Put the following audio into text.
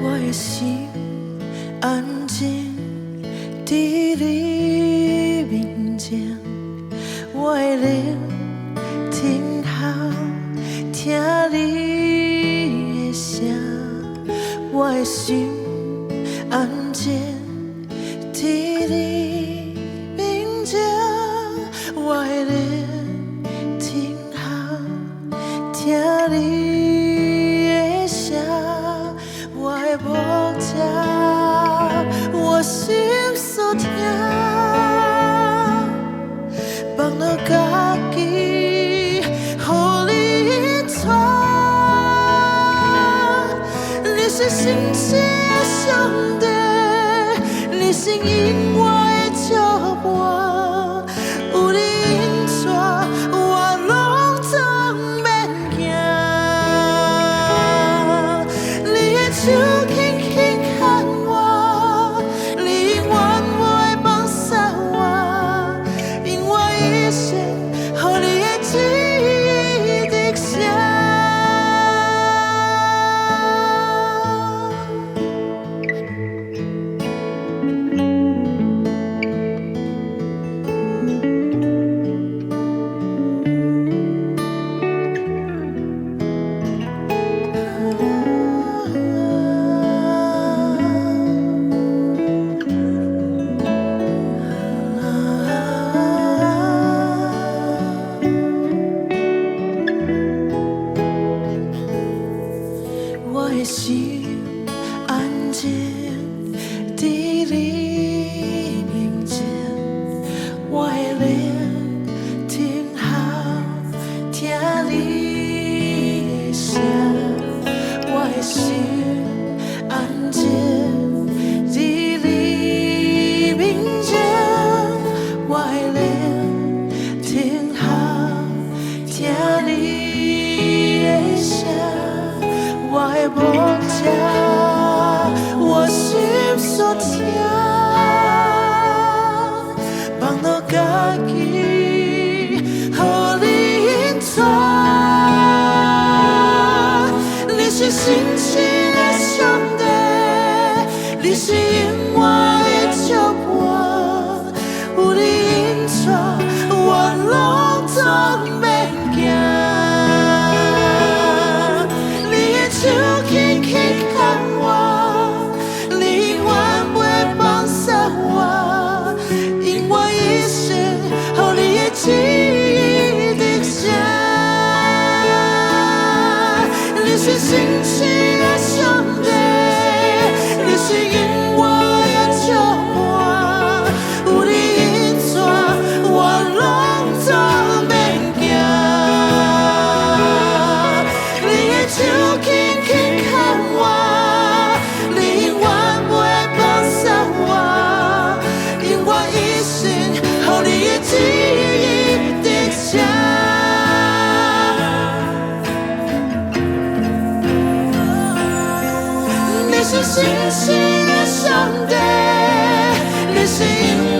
我的心安静在你面前，我的灵静候听你的声，我的心安静在你面前，我的灵静候听你的声，我的目睛，我心所听，放落家己，予你带。你是信实的上帝，你是因我的照伴，有你引带，我拢总免惊。你的手轻轻牵我，你永远不会放下我，因我一生予你的旨意得胜。我的心安静在你面前，我的灵静候听你的声，我的心安静在你面前，我的灵静候听你的声。我的目睛，我心所听，放落家己，予你引带。你是信实的上帝，你是因我的照伴，有你引带，我拢总免惊。手轻轻牵我，你永远不会放下我，因我一生予你的旨意得胜。你是信实的上帝，你是因我的照伴，有你引带，我拢总免惊。你的手轻轻牵我，你永远不会放下我，因我一生予你的旨意得胜。你是信实的上帝，你是因